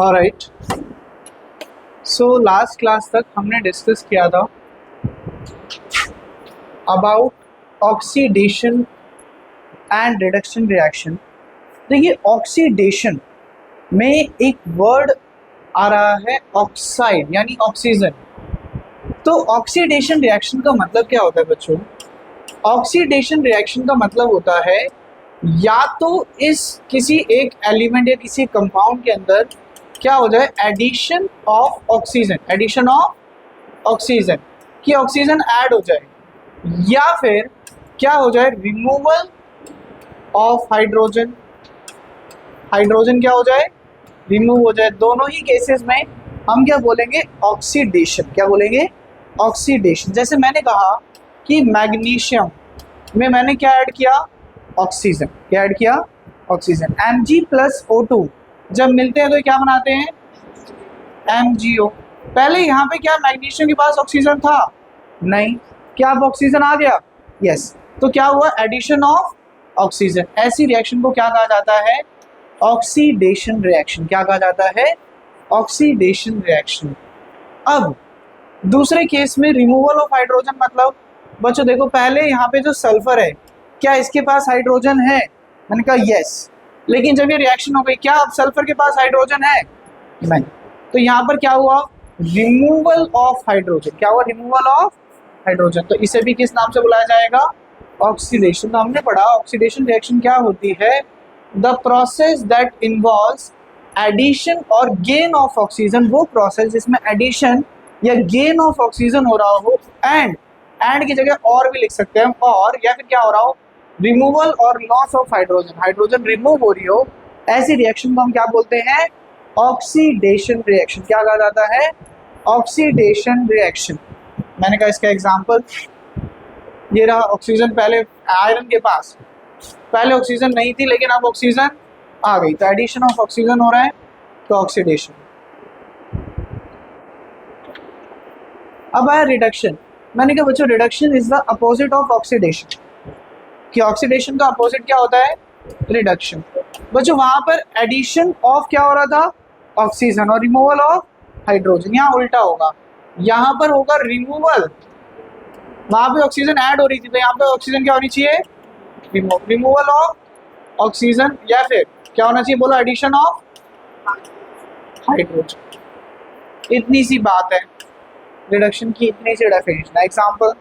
Alright, so last class तक हमने discuss किया था about oxidation and reduction reaction. देखिए, ऑक्सीडेशन में एक वर्ड आ रहा है ऑक्साइड यानी ऑक्सीजन। तो ऑक्सीडेशन रिएक्शन का मतलब क्या होता है बच्चों? ऑक्सीडेशन रिएक्शन का मतलब होता है या तो इस किसी एक एलिमेंट या किसी कंपाउंड के अंदर क्या हो जाए, addition of oxygen, addition of oxygen कि ऑक्सीजन ऐड हो जाए, या फिर क्या हो जाए, रिमूवल ऑफ हाइड्रोजन, हाइड्रोजन क्या हो जाए, रिमूव हो जाए। दोनों ही केसेस में हम क्या बोलेंगे, ऑक्सीडेशन। क्या बोलेंगे? ऑक्सीडेशन। जैसे मैंने कहा कि मैग्नीशियम में मैंने क्या ऐड किया, ऑक्सीजन। क्या ऐड किया? ऑक्सीजन। Mg+O2 जब मिलते हैं तो क्या बनाते हैं, MgO। पहले यहाँ पे क्या मैग्नीशियम के पास ऑक्सीजन था? नहीं। क्या अब ऑक्सीजन आ गया? यस। तो क्या हुआ, एडिशन ऑफ ऑक्सीजन। ऐसी रिएक्शन को क्या कहा जाता है, ऑक्सीडेशन रिएक्शन। क्या कहा जाता है, ऑक्सीडेशन रिएक्शन। अब दूसरे केस में रिमूवल ऑफ हाइड्रोजन, मतलब बच्चों देखो, पहले यहाँ पे जो सल्फर है, क्या इसके पास हाइड्रोजन है? मैंने कहा यस। लेकिन जब ये रिएक्शन हो गई, क्या अब सल्फर के पास हाइड्रोजन है? नहीं। तो यहाँ पर क्या हुआ, रिमूवल ऑफ हाइड्रोजन। क्या हुआ, रिमूवल ऑफ हाइड्रोजन। तो इसे भी किस नाम से बुलाया जाएगा, ऑक्सीडेशन। तो हमने पढ़ा ऑक्सीडेशन रिएक्शन क्या होती है, the process that involves addition और गेन ऑफ ऑक्सीजन। वो प्रोसेस जिसमें एडिशन या गेन ऑफ ऑक्सीजन हो रहा हो, एंड की जगह और भी लिख सकते हैं, और या फिर क्या हो रहा हो, रिमूवल और loss of hydrogen, hydrogen remove हो रही हो। ऐसी रिएक्शन को हम क्या बोलते हैं, ऑक्सीडेशन रिएक्शन। क्या कहा जाता है, ऑक्सीडेशन रिएक्शन। मैंने कहा इसका एग्जांपल ये रहा, ऑक्सीजन पहले आयरन के पास पहले ऑक्सीजन नहीं थी, लेकिन अब ऑक्सीजन आ गई, तो एडिशन ऑफ ऑक्सीजन हो रहा है, तो ऑक्सीडेशन। अब आया रिडक्शन। मैंने कहा बच्चों, reduction is the opposite of oxidation. कि ऑक्सीडेशन का अपोजिट क्या होता है, रिडक्शन। बच्चों वहां पर एडिशन ऑफ क्या हो रहा था, ऑक्सीजन, और रिमूवल ऑफ हाइड्रोजन। यहाँ उल्टा होगा, यहाँ पर होगा रिमूवल। वहां पे ऑक्सीजन ऐड हो रही थी, तो यहाँ पे ऑक्सीजन क्या होनी चाहिए, रिमूवल ऑफ ऑक्सीजन, या फिर क्या होना चाहिए, बोलो, एडिशन ऑफ हाइड्रोजन। इतनी सी बात है रिडक्शन की, इतनी सी डेफिनेशन है। एग्जांपल,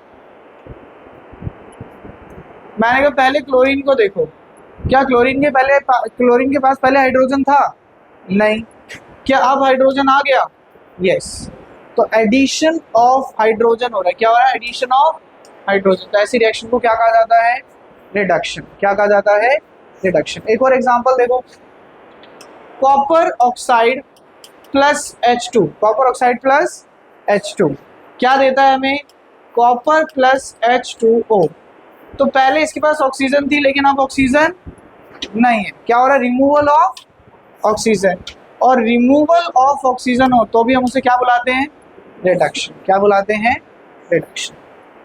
मैंने कहा पहले क्लोरीन को देखो, क्या क्लोरीन के पास पहले हाइड्रोजन था? नहीं। क्या अब हाइड्रोजन आ गया? यस। तो एडिशन ऑफ हाइड्रोजन हो रहा है। क्या हो रहा है, एडिशन ऑफ हाइड्रोजन। तो ऐसी रिएक्शन को क्या कहा जाता है, रिडक्शन। क्या कहा जाता है, रिडक्शन। एक और एग्जांपल देखो, copper oxide plus H2, copper oxide plus H2 क्या देता है हमें, कॉपर प्लस H2O। तो पहले इसके पास ऑक्सीजन थी, लेकिन अब ऑक्सीजन नहीं है। क्या हो रहा है, रिमूवल ऑफ ऑक्सीजन। और रिमूवल ऑफ ऑक्सीजन हो तो भी हम उसे क्या बुलाते हैं, रिडक्शन। क्या बुलाते हैं, रिडक्शन।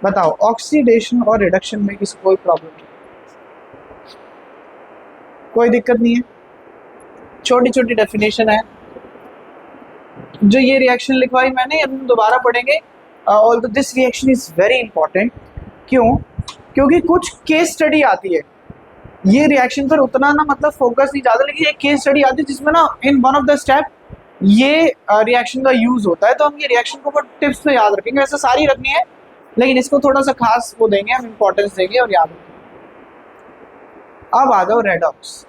बताओ, ऑक्सीडेशन और रिडक्शन में किसी कोई प्रॉब्लम नहीं, कोई दिक्कत नहीं है। छोटी छोटी डेफिनेशन है जो ये रिएक्शन लिखवाई मैंने, अब हम दोबारा पढ़ेंगे। Although this reaction is very important. क्यों? क्योंकि कुछ केस स्टडी आती है, ये रिएक्शन पर उतना ना मतलब फोकस नहीं ज़्यादा, लेकिन एक केस स्टडी आती है जिसमें ना in one of the step ये रिएक्शन का यूज होता है। तो हम ये रिएक्शन को टिप्स पे याद रखेंगे, वैसे सारी रखनी है, लेकिन इसको थोड़ा सा खास वो देंगे, हम इंपॉर्टेंस देंगे और याद रखेंगे। अब आ जाओ रेडॉक्स।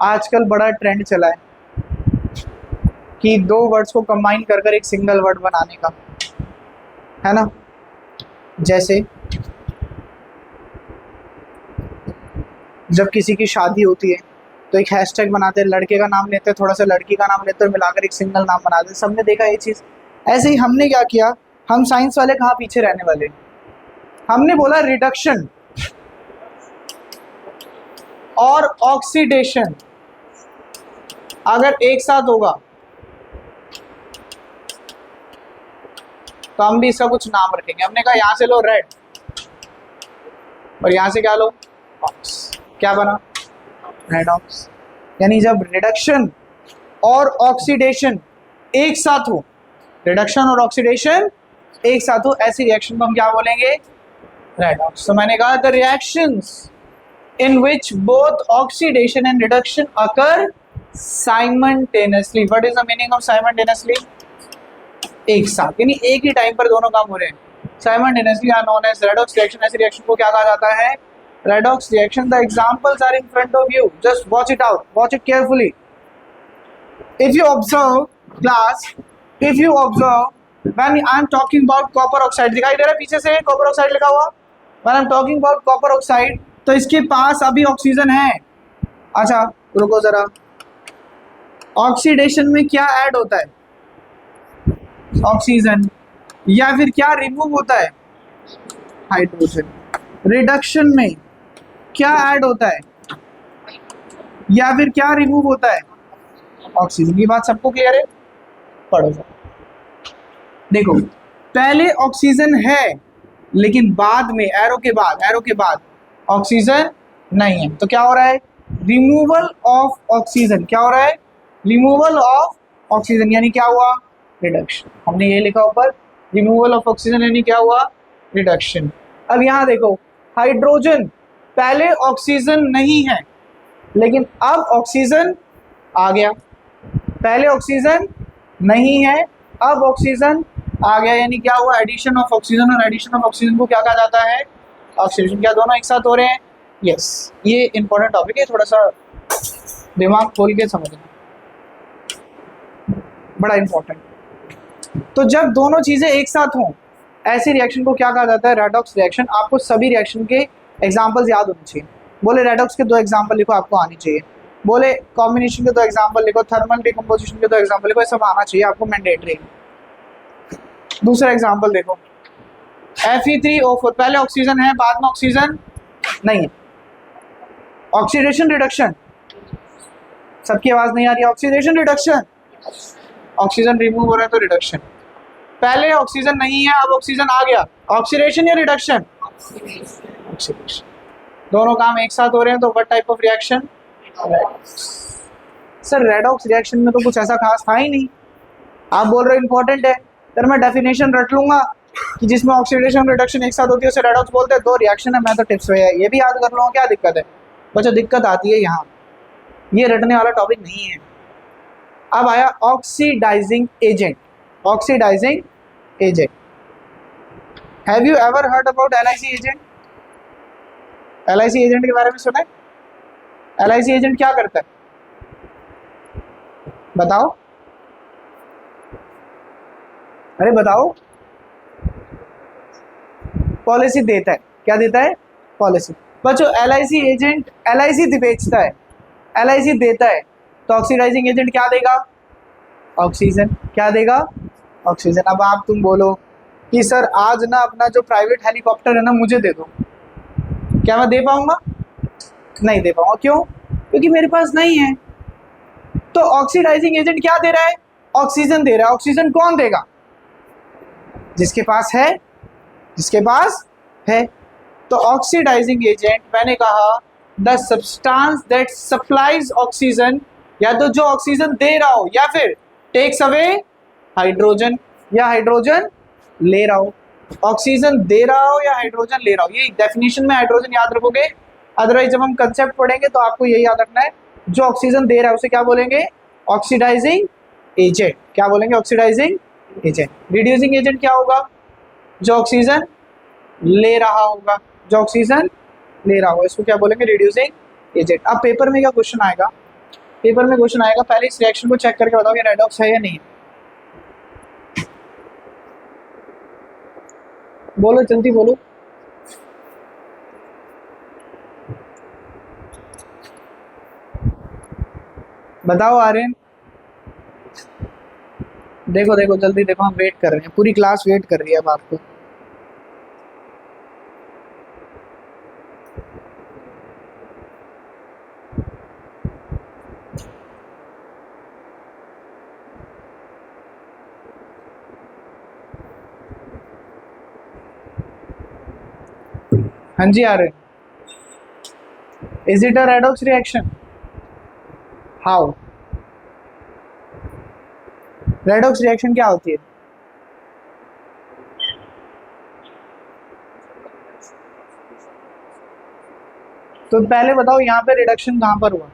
आजकल बड़ा ट्रेंड चला है कि दो वर्ड्स को कंबाइन कर कर एक सिंगल वर्ड बनाने का, है ना। जैसे जब किसी की शादी होती है तो एक हैशटैग बनाते हैं, लड़के का नाम लेते हैं, थोड़ा सा लड़की का नाम लेते हैं, मिलाकर एक सिंगल नाम बनाते हैं। सबने देखा ये चीज़। ऐसे ही हमने क्या किया, हम साइंस वाले कहाँ पीछे रहने वाले, हमने बोला रिडक्शन और ऑक्सीडेशन अगर एक साथ होगा तो हम भी इसका कुछ नाम रखेंगे। हमने कहा यहाँ से लो रेड और यहाँ से क्या लो, ऑक्स। क्या बना, रेडॉक्स। यानी जब रिडक्शन और ऑक्सीडेशन एक साथ हो, रिडक्शन और ऑक्सीडेशन एक साथ हो, ऐसी रिएक्शन को हम क्या बोलेंगे, रेडॉक्स। तो मैंने कहा the reactions in which both oxidation and reduction occur simultaneously. What is the meaning of simultaneously? एक साथ, यानी एक ही टाइम पर दोनों काम हो रहे हैं। Simultaneously are known as redox reaction। ऐसी रिएक्शन को क्या कहा जाता है, redox reaction। The examples are in front of you, just watch it out, watch it carefully. If you observe class, if you observe when I am talking about copper oxide, दिखाई दे रहा है पीछे से copper oxide लिखा हुआ, when I am talking about copper oxide, तो इसके पास अभी ऑक्सीजन है। अच्छा रुको जरा, ऑक्सीडेशन में क्या ऐड होता है, ऑक्सीजन, या फिर क्या रिमूव होता है, हाइड्रोजन। रिडक्शन में क्या ऐड होता है या फिर क्या रिमूव होता है, ऑक्सीजन। की बात सबको क्लियर है, पढ़ो जरा। देखो पहले ऑक्सीजन है लेकिन बाद में एरो के बाद ऑक्सीजन नहीं है, तो क्या हो रहा है, रिमूवल ऑफ ऑक्सीजन। क्या हो रहा है, रिमूवल ऑफ ऑक्सीजन, यानी क्या हुआ, रिडक्शन। हमने ये लिखा ऊपर, रिमूवल ऑफ ऑक्सीजन यानी क्या हुआ, रिडक्शन। अब यहाँ देखो, हाइड्रोजन, पहले ऑक्सीजन नहीं है लेकिन अब ऑक्सीजन आ गया, पहले ऑक्सीजन नहीं है अब ऑक्सीजन आ गया, यानी क्या हुआ, एडिशन ऑफ ऑक्सीजन। और एडिशन ऑफ ऑक्सीजन को क्या कहा जाता है, ऑक्सीडेशन। क्या दोनों एक साथ हो रहे हैं, यस। ये इंपॉर्टेंट टॉपिक है, थोड़ा सा दिमाग खोल के समझना, बड़ा इंपॉर्टेंट। तो जब दोनों चीजें एक साथ हों, ऐसी रिएक्शन को क्या कहा जाता है, रेडॉक्स रिएक्शन। आपको सभी रिएक्शन के एग्जांपल्स याद होने चाहिए। बोले रेडॉक्स के 2 एग्जांपल लिखो, आपको आनी चाहिए। बोले कॉम्बिनेशन के 2 एग्जांपल लिखो, थर्मल डिकम्पोजिशन के 2 एग्जांपल लिखो, ये सब आना चाहिए आपको, मैंडेटरी। दूसरा एग्जांपल देखो, Fe3O4, पहले ऑक्सीजन है बाद में ऑक्सीजन नहीं है, ऑक्सीडेशन रिडक्शन। सबकी आवाज नहीं आ रही, ऑक्सीडेशन रिडक्शन, ऑक्सीजन रिमूव हो रहा है तो रिडक्शन। पहले ऑक्सीजन नहीं है अब ऑक्सीजन आ गया, ऑक्सीडेशन या रिडक्शन, ऑक्सीडेशन। दोनों काम एक साथ हो रहे हैं, तो what type of reaction, sir redox reaction में तो कुछ ऐसा खास था ही नहीं। आप बोल रहे हो इंपॉर्टेंट है, फिर मैं डेफिनेशन रट लूंगा कि जिसमें ऑक्सीडेशन रिडक्शन एक साथ होती है उसे रेडॉक्स बोलते हैं। 2 रिएक्शन है, मैं तो टिप्स है ये भी याद कर लूँगा, क्या दिक्कत है बच्चों। दिक्कत आती है यहाँ, ये रटने वाला टॉपिक नहीं है। अब आया oxidizing agent, oxidizing agent. Have you ever heard about LIC agent, LIC agent के बारे में सुना है? LIC एजेंट क्या करता है बताओ, अरे बताओ। पॉलिसी देता है, क्या देता है, पॉलिसी। बच्चों LIC एजेंट, LIC बेचता है, LIC देता है, तो ऑक्सीडाइजिंग एजेंट क्या देगा, ऑक्सीजन। क्या देगा, ऑक्सीजन। अब आप तुम बोलो कि सर आज ना अपना जो प्राइवेट हेलीकॉप्टर है ना मुझे दे दो, क्या मैं दे पाऊंगा, नहीं दे पाऊंगा। क्यों, क्योंकि मेरे पास नहीं है। तो ऑक्सीडाइजिंग एजेंट क्या दे रहा है, ऑक्सीजन दे रहा है। ऑक्सीजन कौन देगा, जिसके पास है, जिसके पास है। तो ऑक्सीडाइजिंग एजेंट, मैंने कहा the substance that supplies oxygen, या तो जो ऑक्सीजन दे रहा हो या फिर टेक्स अवे हाइड्रोजन, या हाइड्रोजन ले रहा हो। ऑक्सीजन दे रहा हो या हाइड्रोजन ले रहा हो, ये डेफिनेशन में हाइड्रोजन याद रखोगे। अदरवाइज जब हम कंसेप्ट पढ़ेंगे तो आपको यही याद रखना है, जो ऑक्सीजन दे रहा है उसे क्या बोलेंगे, ऑक्सीडाइजिंग एजेंट। क्या बोलेंगे, ऑक्सीडाइजिंग एजेंट। रिड्यूसिंग एजेंट क्या होगा, जो ऑक्सीजन ले रहा होगा, जो ऑक्सीजन ले रहा होगा, इसको क्या बोलेंगे, रिड्यूसिंग एजेंट। अब पेपर में क्या क्वेश्चन आएगा, पेपर में क्वेश्चन आएगा, पहले इस रिएक्शन को चेक करके बताओ ये रेडॉक्स है या नहीं। बोलो जल्दी बोलो, बताओ आर्यन। देखो देखो जल्दी देखो, हम वेट कर रहे हैं, पूरी क्लास वेट कर रही है अब आपको। हाँ जी Aryan, is it a redox reaction? How? Redox reaction क्या होती है? तो पहले बताओ यहाँ पे रिडक्शन कहाँ पर हुआ?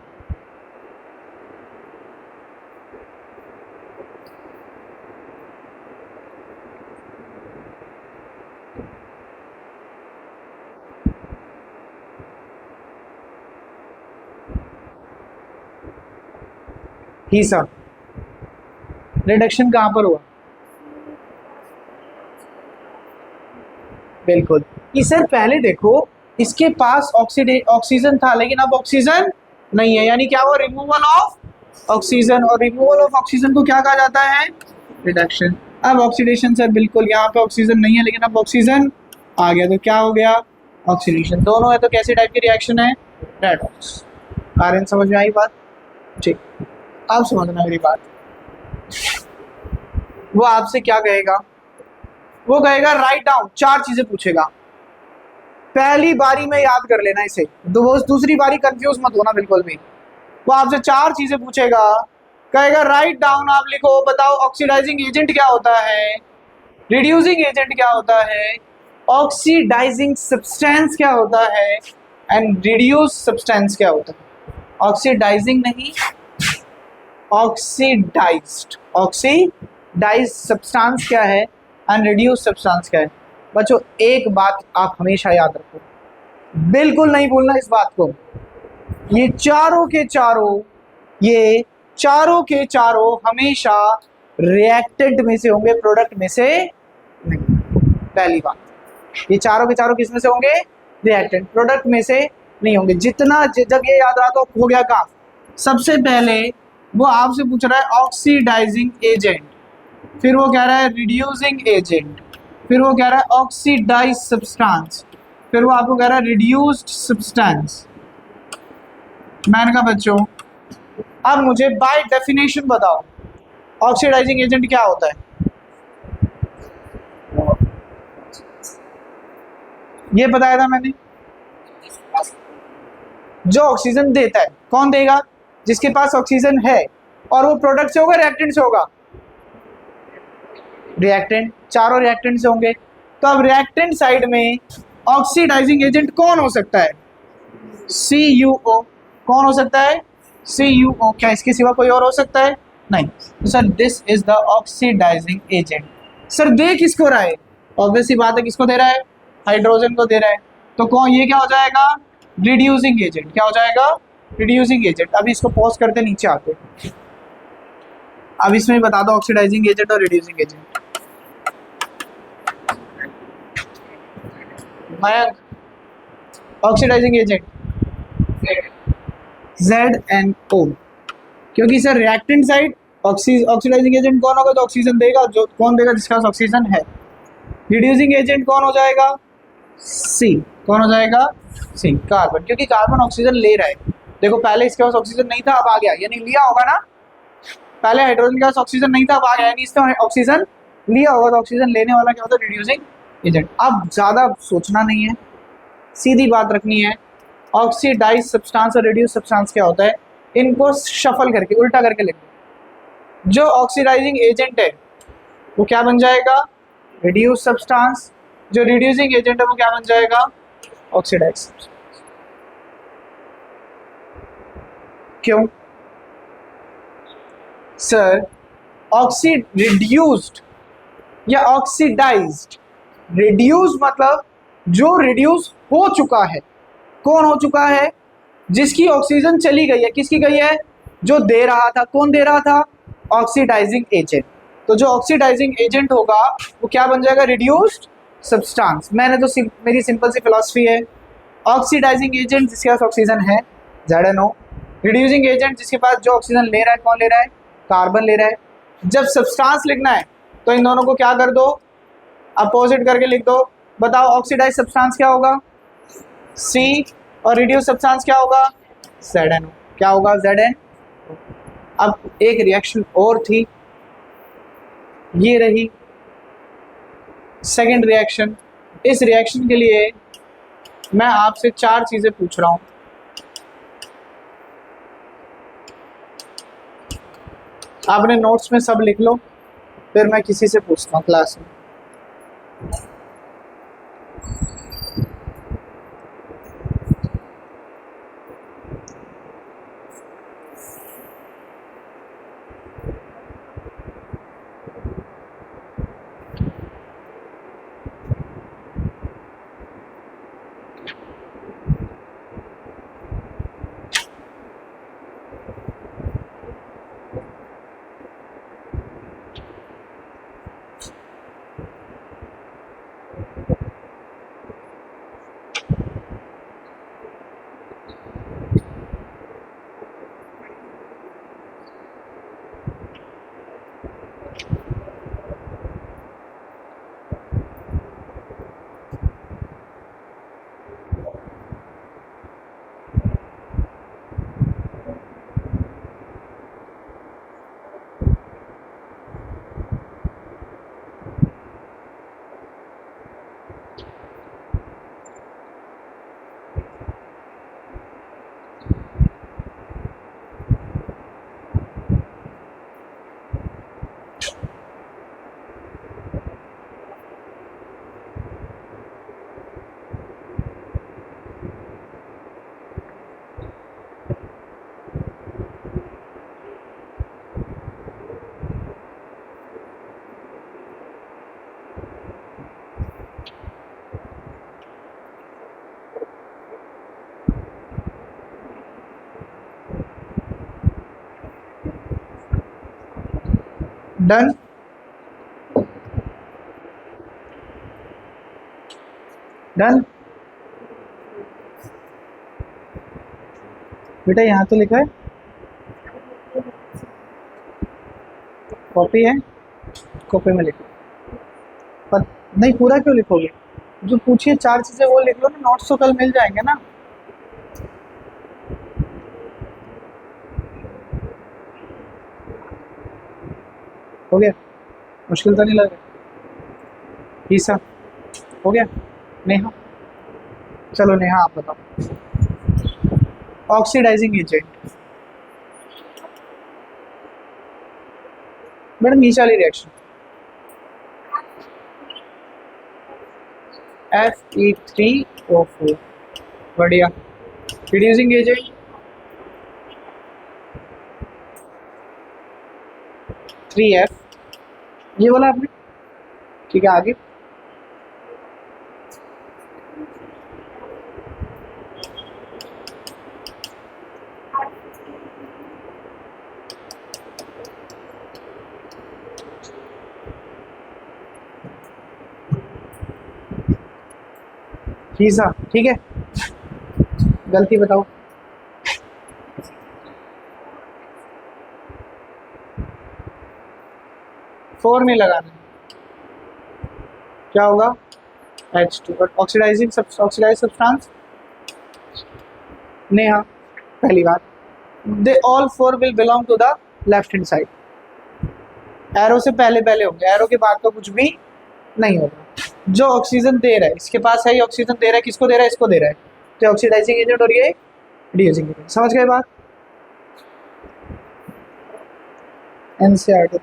ही सर, रिडक्शन कहाँ पर हुआ? बिल्कुल। कि सर पहले देखो, इसके पास ऑक्सीजन था लेकिन अब ऑक्सीजन नहीं है, यानी क्या हुआ? Removal of oxygen. और रिमूवल ऑफ ऑक्सीजन को क्या कहा जाता है? रिडक्शन। अब ऑक्सीडेशन सर, बिल्कुल यहाँ पे ऑक्सीजन नहीं है लेकिन अब ऑक्सीजन आ गया, तो क्या हो गया? ऑक्सीडेशन। दोनों है तो कैसे टाइप की रिएक्शन है? रेडॉक्स। कारण समझ में आई बात? ठीक, अब समझना मेरी बात। वो आपसे क्या कहेगा? वो कहेगा राइट डाउन, 4 चीजें पूछेगा। पहली बारी में याद कर लेना इसे, दूसरी बारी कंफ्यूज मत होना बिल्कुल भी। वो आपसे 4 चीजें पूछेगा, कहेगा राइट डाउन, आप लिखो, बताओ ऑक्सीडाइजिंग एजेंट क्या होता है, रिड्यूसिंग एजेंट क्या होता है, ऑक्सीडाइजिंग सब्सटेंस क्या होता है, एंड रिड्यूस सब्सटेंस क्या होता है। ऑक्सीडाइजिंग नहीं, ऑक्सीडाइज्ड। ऑक्सीडाइज्ड सब्सटेंस क्या है एंड रिड्यूस सब्सटेंस क्या है। बच्चों एक बात आप हमेशा याद रखो, बिल्कुल नहीं भूलना इस बात को, ये चारों के चारों हमेशा रिएक्टेंट में से होंगे, प्रोडक्ट में से नहीं। पहली बात, ये चारों के चारों किस में से होंगे? रिएक्टेंट, प्रोडक्ट में से नहीं होंगे। जितना जब ये याद रहा तो हो गया काम। सबसे पहले वो आपसे पूछ रहा है ऑक्सीडाइजिंग एजेंट, फिर वो कह रहा है रिड्यूसिंग एजेंट, फिर वो कह रहा है ऑक्सीडाइज सब्सटेंस, फिर वो आपको कह रहा है रिड्यूस्ड सब्सटेंस। मैंने कहा बच्चों अब मुझे बाय डेफिनेशन बताओ ऑक्सीडाइजिंग एजेंट क्या होता है? ये बताया था मैंने, जो ऑक्सीजन देता है। कौन देगा? जिसके पास ऑक्सीजन है, और वो प्रोडक्ट से होगा रिएक्टेंट से होगा? रिएक्टेंट। चारों रिएक्टेंट से होंगे, तो अब रिएक्टेंट साइड में ऑक्सीडाइजिंग एजेंट कौन हो सकता है? CuO। कौन हो सकता है? CuO। क्या इसके सिवा कोई और हो सकता है? नहीं। तो sir this is the oxidising agent. Sir दे किसको रहा है? ऑब्वियसली बात है, किसको दे रहा है? हाइड्रोजन को दे रहा है। तो कौन, ये क्या हो जाएगा? Reducing agent. क्या हो जाएगा? Reducing agent. अभी इसको पॉज करते नीचे आते, अब इसमें बता दो ऑक्सीडाइजिंग एजेंट और reducing agent. Mayank, oxidizing agent ZnO। क्योंकि sir reactant side oxidizing agent कौन होगा? तो ऑक्सीजन देगा, जो कौन देगा? जिसके पास ऑक्सीजन है। रिड्यूसिंग एजेंट कौन हो जाएगा? C। कौन हो जाएगा? C, carbon. क्योंकि कार्बन ऑक्सीजन ले रहा है। देखो पहले इसके पास ऑक्सीजन नहीं था, अब आ गया, यानी लिया होगा ना। पहले हाइड्रोजन के पास ऑक्सीजन नहीं था, अब आ गया, यानी इसने ऑक्सीजन लिया होगा, तो ऑक्सीजन लेने वाला क्या होता है? Reducing agent. अब ज़्यादा सोचना नहीं है, सीधी बात रखनी है। ऑक्सीडाइज सब्सटेंस और रिड्यूस सब्सटेंस क्या होता है, इनको शफल करके, उल्टा करके लिख दो। जो ऑक्सीडाइजिंग एजेंट है वो क्या बन जाएगा? Reduce substance. जो रिड्यूसिंग एजेंट है वो क्या बन जाएगा? Oxidize substance. क्यों सर? रिड्यूस्ड या ऑक्सीडाइज्ड। रिड्यूस मतलब जो रिड्यूस हो चुका है। कौन हो चुका है? जिसकी ऑक्सीजन चली गई है। किसकी गई है? जो दे रहा था। कौन दे रहा था? Oxidizing agent. तो जो ऑक्सीडाइजिंग एजेंट होगा वो क्या बन जाएगा? Reduced substance. मैंने तो मेरी सिंपल सी फिलॉसफी है, ऑक्सीडाइजिंग एजेंट जिसके पास ऑक्सीजन है ZnO, रिड्यूसिंग एजेंट जिसके पास जो ऑक्सीजन ले रहा है, कौन ले रहा है? कार्बन ले रहा है। जब सब्सटेंस लिखना है तो इन दोनों को क्या कर दो? अपोजिट करके लिख दो। बताओ ऑक्सीडाइज सब्सटेंस क्या होगा? C, और रिड्यूस सब्सटेंस क्या होगा? ZnO। क्या होगा? ZnO। अब एक रिएक्शन और थी, ये रही सेकेंड रिएक्शन। इस रिएक्शन के लिए मैं आपसे 4 चीज़ें पूछ रहा हूँ। आपने नोट्स में सब लिख लो, फिर मैं किसी से पूछता हूँ क्लास में। डन। डन बेटा, यहाँ तो लिखा है, कॉपी है, कॉपी में लिखो। पर नहीं, पूरा क्यों लिखोगे? जो पूछिए 4 चीजें वो लिख लो ना, नोट्स तो कल मिल जाएंगे ना। हो गया? मुश्किल तो नहीं लग रहा? ईसा हो गया? नेहा, चलो नेहा आप बताओ। ऑक्सीडाइजिंग एजेंट, मैडम नीचे वाली रिएक्शन, Fe3O4, बढ़िया। रिड्यूसिंग एजेंट 3F, ये बोला आपने, ठीक है आगे। हीसा, ठीक है, गलती बताओ। 4 नहीं लगाना, क्या होगा? H2। But oxidise substance Neha, पहली बात, they all 4 will belong to the left hand side. Arrow से पहले पहले होंगे, एरो के बाद तो कुछ भी नहीं होगा। जो ऑक्सीजन दे रहा है, इसके पास है, ऑक्सीजन दे रहा है, किसको दे रहा है? इसको दे रहा है, तो ऑक्सीडाइजिंग एजेंट और ये रिड्यूसिंग एजेंट। समझ गए बात? एनसीईआरटी।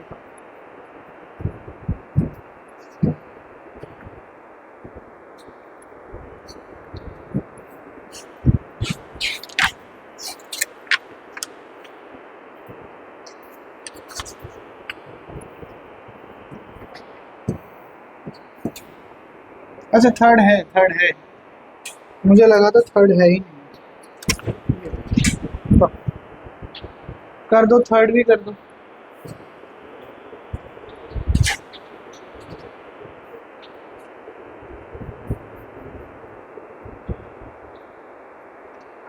अच्छा थर्ड है, मुझे लगा था थर्ड है ही नहीं। कर दो, थर्ड भी कर दो।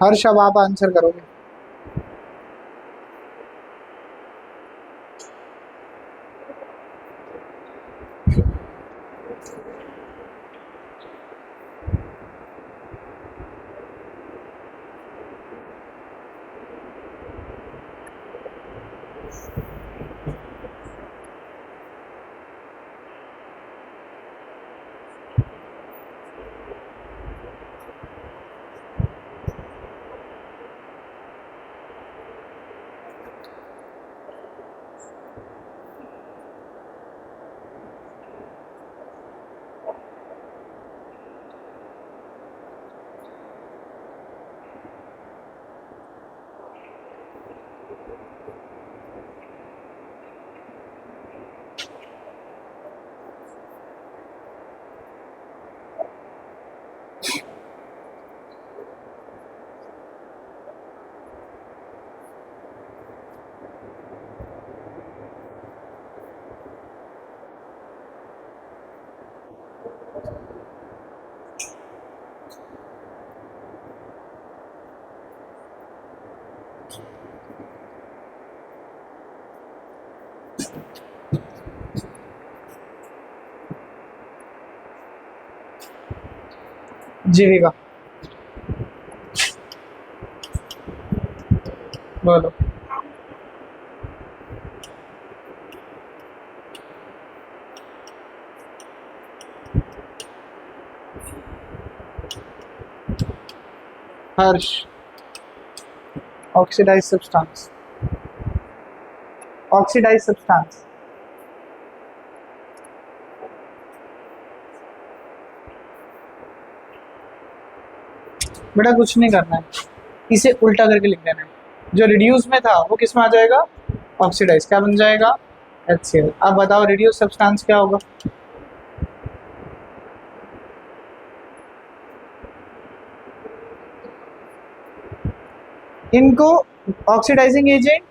हर्ष अब आप आंसर करोगे। जीविका बोलो। हर्ष ऑक्सीडाइज सब्सटेंस, ऑक्सीडाइज सब्सटेंस। बेटा कुछ नहीं करना है, इसे उल्टा करके लिख देना है। जो रिड्यूस में था वो किस में आ जाएगा, ऑक्सीडाइज। क्या बन जाएगा, HCl। अब बताओ रिड्यूस सब्सटेंस क्या होगा। इनको ऑक्सीडाइजिंग एजेंट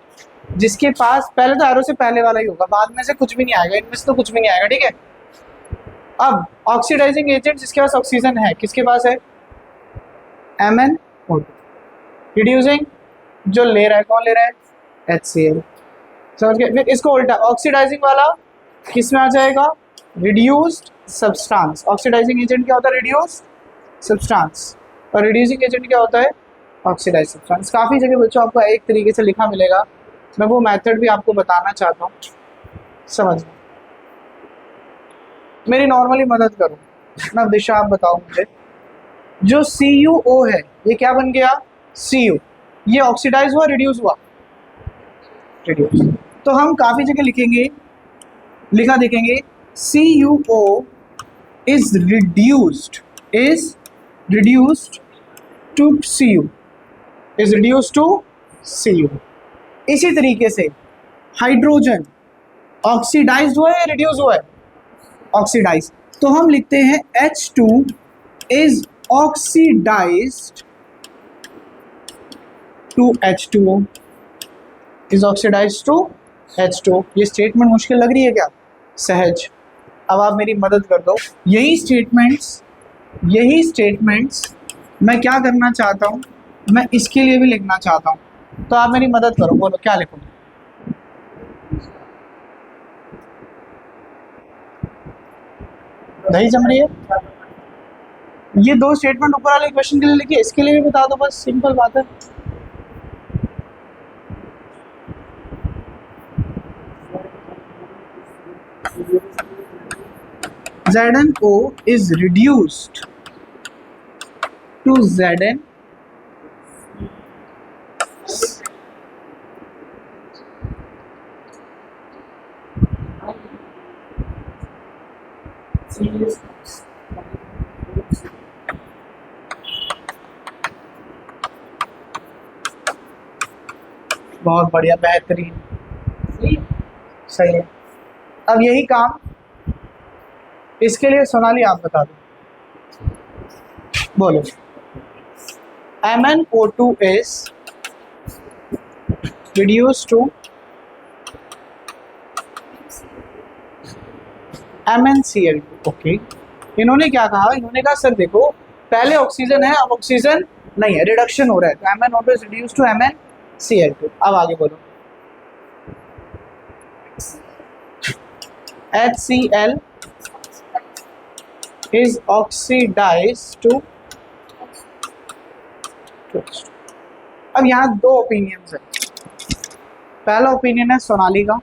जिसके पास पहले तो एरो से पहले वाला ही होगा, बाद में से कुछ भी नहीं आएगा, इनमें से तो कुछ भी नहीं आएगा, ठीक है। अब ऑक्सीडाइजिंग एजेंट जिसके पास ऑक्सीजन है, किसके पास है, MnO2। रिड्यूसिंग जो ले रहा है, कौन ले रहा है, HCl। समझ गए। फिर इसको उल्टा, ऑक्सीडाइजिंग वाला किस में आ जाएगा, रिड्यूस्ड सब्सटेंस। ऑक्सीडाइजिंग एजेंट क्या होता है, रिड्यूस्ड सब्सटेंस, और रिड्यूसिंग एजेंट क्या होता है, ऑक्सीडाइज सब्सटेंस। काफ़ी जगह बच्चों आपको एक तरीके से लिखा मिलेगा, मैं वो मेथड भी आपको बताना चाहता हूँ, समझ लो। मेरी नॉर्मली मदद करो ना दिशा, आप बताओ मुझे, जो CuO है ये क्या बन गया, Cu, ये ऑक्सीडाइज हुआ, रिड्यूस हुआ, रिड्यूस। तो हम काफ़ी जगह लिखेंगे, लिखा देखेंगे CuO is reduced to Cu, is reduce to Cu। इसी तरीके से हाइड्रोजन ऑक्सीडाइज्ड हुआ है, रिड्यूस हुआ है, ऑक्सीडाइज। तो हम लिखते हैं H2 is oxidized to H2O, is oxidized to H2O। ये स्टेटमेंट मुश्किल लग रही है क्या, सहज। अब आप मेरी मदद कर दो, यही स्टेटमेंट्स मैं क्या करना चाहता हूँ, मैं इसके लिए भी लिखना चाहता हूँ। तो आप मेरी मदद करो, बोलो क्या लिखोगे। नहीं जम रही है, ये दो स्टेटमेंट ऊपर वाले क्वेश्चन के लिए लिखिए, इसके लिए भी बता दो, बस सिंपल बात है। ZnO is reduced to Zn बहुत बढ़िया, बेहतरीन, सही है। अब यही काम इसके लिए सोनाली आप बता दो, बोलो। MnO2 is reduced to MnCl2। Okay, इन्होंने क्या कहा, इन्होंने कहा सर देखो पहले ऑक्सीजन है, अब ऑक्सीजन नहीं है, रिडक्शन हो रहा है, तो MnO2 is reduced to MnCl2। अब आगे बोलो, HCl is oxidized to। अब यहाँ दो ओपिनियंस है, पहला ओपिनियन है सोनाली का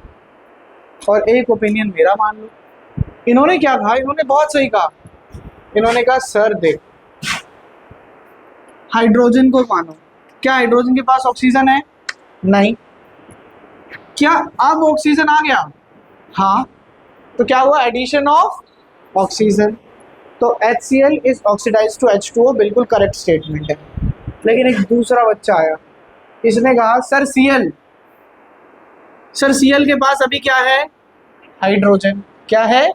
और एक ओपिनियन मेरा, मान लो। इन्होंने क्या कहा, इन्होंने बहुत सही कहा, इन्होंने कहा सर देख हाइड्रोजन को मानो, क्या हाइड्रोजन के पास ऑक्सीजन है, नहीं। क्या अब ऑक्सीजन आ गया, हाँ, तो क्या हुआ, एडिशन ऑफ ऑक्सीजन। तो HCl is oxidize to H2O, बिल्कुल करेक्ट स्टेटमेंट है। लेकिन एक दूसरा बच्चा आया, इसने कहा सर Cl के पास अभी क्या है, हाइड्रोजन। क्या है,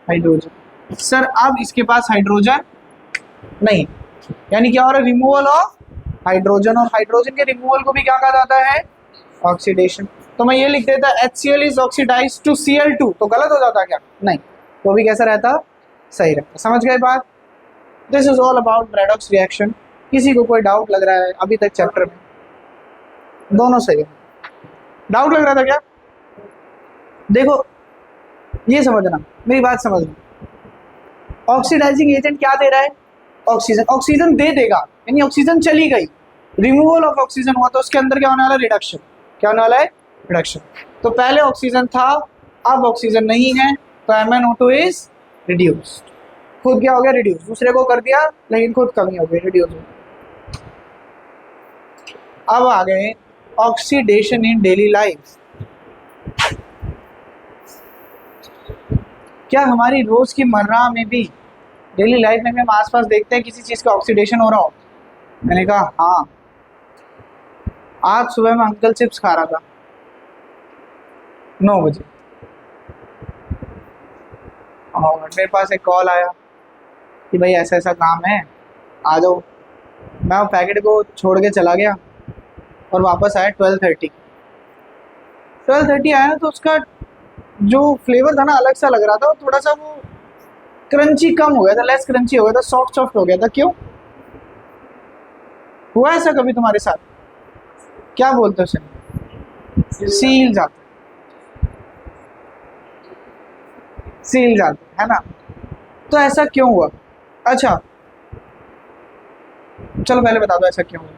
हाइड्रोजन। सर अब इसके पास हाइड्रोजन नहीं, यानी क्या हो रहा है, रिमूवल ऑफ हाइड्रोजन, और हाइड्रोजन के रिमूवल को भी क्या कहा जाता है, ऑक्सीडेशन। तो मैं ये लिख देता HCl is oxidize to Cl2, तो गलत हो जाता क्या, नहीं, तो भी कैसा रहता, सही रहता। समझ गए बात। This is all about redox reaction. किसी को कोई डाउट लग रहा है अभी तक चैप्टर में, दोनों सही है, डाउट लग रहा था क्या, देखो ये समझना, मेरी बात समझना, ऑक्सीडाइजिंग एजेंट क्या दे रहा है, ऑक्सीजन, ऑक्सीजन दे देगा, यानी ऑक्सीजन चली गई, रिमूवल ऑफ ऑक्सीजन हुआ तो उसके अंदर क्या होने वाला है? रिडक्शन। क्या होने वाला है? रिडक्शन। तो पहले ऑक्सीजन था, अब ऑक्सीजन नहीं है, तो MnO2 इज रिड्यूस्ड। खुद क्या हो गया? रिड्यूस। दूसरे को कर दिया लेकिन खुद कमी हो गई, रिड्यूस हो गई। अब आ गए ऑक्सीडेशन इन डेली लाइफ। क्या हमारी रोज की मर्रा में भी, डेली लाइफ में भी हम आसपास देखते हैं किसी चीज का ऑक्सीडेशन हो रहा हो? मैंने कहा हाँ, आज सुबह मैं अंकल चिप्स खा रहा था 9 बजे और मेरे पास एक कॉल आया कि भाई ऐसा ऐसा काम है, आ जाओ। मैं वो पैकेट को छोड़ के चला गया और वापस आया 12:30। 12:30 आया ना तो उसका जो फ्लेवर था ना अलग सा लग रहा था, और थोड़ा सा वो क्रंची कम हो गया था, लेस क्रंची हो गया था, सॉफ्ट सॉफ्ट हो गया था। क्यों हुआ ऐसा कभी तुम्हारे साथ? क्या बोलते हो उसे? सील जाते, सील जाते है ना। तो ऐसा क्यों हुआ? अच्छा चलो पहले बता दो ऐसा क्यों हुआ।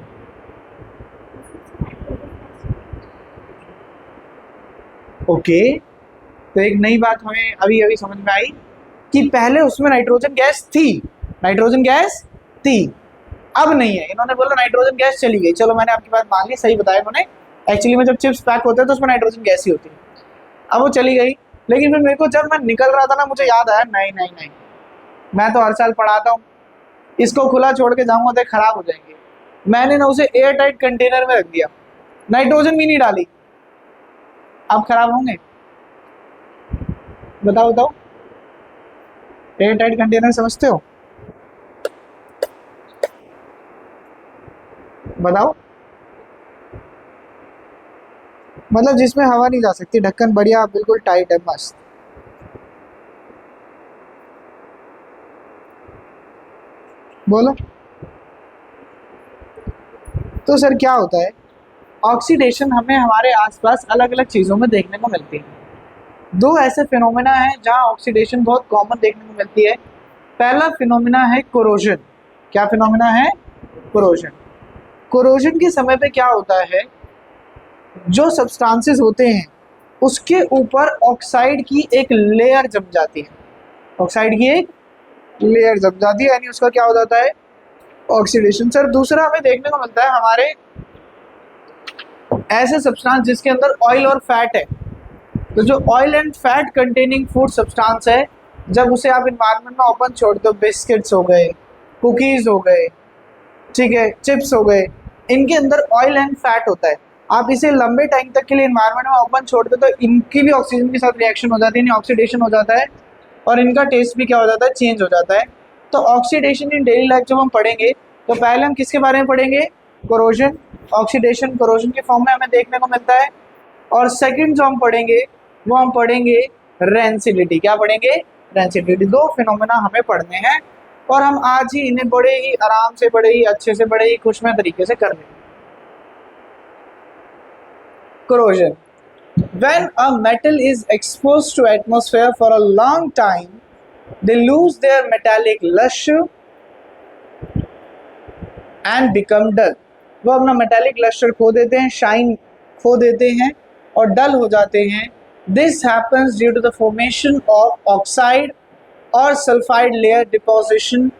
ओके, तो एक नई बात हमें अभी अभी समझ में आई कि पहले उसमें नाइट्रोजन गैस थी, नाइट्रोजन गैस थी, अब नहीं है। इन्होंने बोला नाइट्रोजन गैस चली गई। चलो मैंने आपकी बात मान ली, सही बताया इन्होंने। एक्चुअली में जब चिप्स पैक होते हैं तो उसमें नाइट्रोजन गैस ही होती है। अब वो चली गई, लेकिन फिर मेरे को जब मैं निकल रहा था ना मुझे याद आया, नहीं नहीं नहीं, मैं तो हर साल पढ़ाता हूँ, इसको खुला छोड़ के जाऊंगा तो खराब हो जाएंगे। मैंने ना उसे एयर टाइट कंटेनर में रख दिया, नाइट्रोजन भी नहीं डाली। अब खराब होंगे? बताओ बताओ, एयर टाइट कंटेनर समझते हो? बताओ। मतलब जिसमें हवा नहीं जा सकती, ढक्कन बढ़िया बिल्कुल टाइट है, मस्त। बोलो। तो सर क्या होता है? ऑक्सीडेशन हमें हमारे आसपास अलग अलग चीज़ों में देखने को मिलती है। दो ऐसे फिनोमेना हैं जहां ऑक्सीडेशन बहुत कॉमन देखने को मिलती है। पहला फिनोमेना है कोरोजन। क्या फिनोमेना है? कोरोजन। कोरोजन के समय पे क्या होता है, जो सब्सटेंसेस होते हैं उसके ऊपर ऑक्साइड की एक लेयर जम जाती है, ऑक्साइड की एक लेयर जम जाती है, यानी उसका क्या हो जाता है? ऑक्सीडेशन। सर दूसरा हमें देखने को मिलता है हमारे ऐसे सब्सटेंस जिसके अंदर ऑयल और फैट है। तो जो oil and fat containing food substance है, जब उसे आप इन्वायरमेंट में ओपन छोड़ते हो, बिस्किट्स हो गए, कुकीज़ हो गए, ठीक है, चिप्स हो गए, इनके अंदर ऑयल एंड फैट होता है। आप इसे लंबे टाइम तक के लिए इन्वायरमेंट में ओपन छोड़ते हो तो इनकी भी ऑक्सीजन के साथ रिएक्शन हो जाती है, ऑक्सीडेशन हो जाता है, और इनका टेस्ट भी क्या हो जाता है? चेंज हो जाता है। तो ऑक्सीडेशन इन डेली लाइफ जब हम पढ़ेंगे तो पहले हम किसके बारे में पढ़ेंगे? कोरोजन। ऑक्सीडेशन कोरोजन के फॉर्म में हमें देखने को मिलता है। और सेकंड जो हम पढ़ेंगे वो हम पढ़ेंगे रेंसिडिटी। क्या पढ़ेंगे? रेंसिडिटी। दो फिनोमेना हमें पढ़ने हैं और हम आज ही इन्हें बड़े ही आराम से, बड़े ही अच्छे से, बड़े ही खुशमय तरीके से कर लेंगे। Corrosion. When a metal is exposed to atmosphere for a long time, they lose their metallic luster and become dull. वो अपना मेटालिक लस्टर खो देते हैं, शाइन खो देते हैं और डल हो जाते हैं। This happens due to the formation of oxide और sulphide layer deposition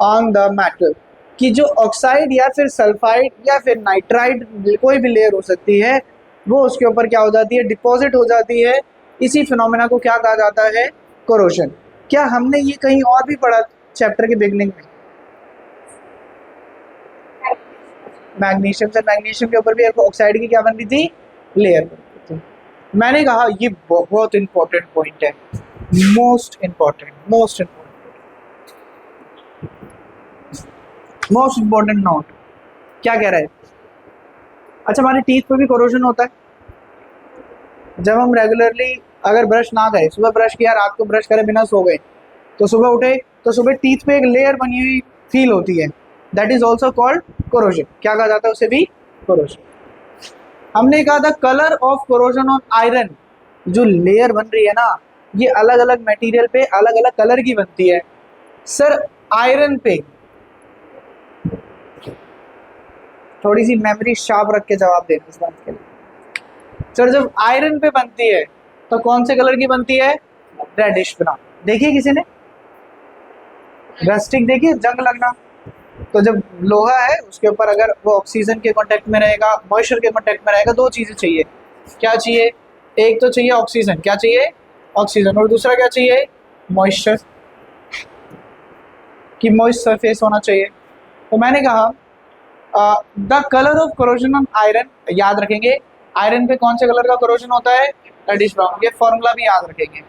on the metal. कि जो ऑक्साइड या फिर सल्फाइड या फिर नाइट्राइड कोई भी लेयर हो सकती है, वो उसके ऊपर क्या हो जाती है? डिपॉजिट हो जाती है। इसी फिनोमेना को क्या कहा जाता है? कोरोजन। क्या हमने ये कहीं और भी पढ़ा चैप्टर के बिगनिंग में? मैग्नीशियम से, मैग्नीशियम के ऊपर भी एक ऑक्साइड की क्या बन रही थी? लेयर बन रही थी। मैंने कहा ये बहुत इंपॉर्टेंट पॉइंट है, most important, most important, most important note. क्या कह रहा है? अच्छा, हमारे टीथ पे भी कोरोजन होता है। जब हम रेगुलरली अगर ब्रश ना करें, सुबह ब्रश किया, रात को ब्रश करे बिना सो गए, तो सुबह उठे तो सुबह टीथ पे एक लेयर बनी हुई फील होती है, that is also called corrosion. क्या कहा जाता है उसे भी? कोरोजन। हमने कहा था colour of corrosion on iron, जो लेयर बन रही है ना, ये अलग अलग मटेरियल पे अलग अलग कलर की बनती है। सर आयरन पे थोड़ी सी मेमोरी शार्प रख के जवाब देना इस बात के लिए। सर जब आयरन पे बनती है तो कौन से कलर की बनती है? Reddish brown. देखिए किसी ने रस्टिंग देखिए, जंग लगना। तो जब लोहा है उसके ऊपर अगर वो ऑक्सीजन के कांटेक्ट में रहेगा, मॉइस्चर के कांटेक्ट में रहेगा, दो चीजें चाहिए। क्या चाहिए? एक तो चाहिए ऑक्सीजन, क्या चाहिए? ऑक्सीजन। और दूसरा क्या चाहिए? मॉइस्चर, कि मॉइस्ट सरफेस होना चाहिए। तो मैंने कहा the colour of corrosion on iron, याद रखेंगे आयरन पे कौन से कलर का कोरोजन होता है? Reddish brown. ये फॉर्मूला भी याद रखेंगे।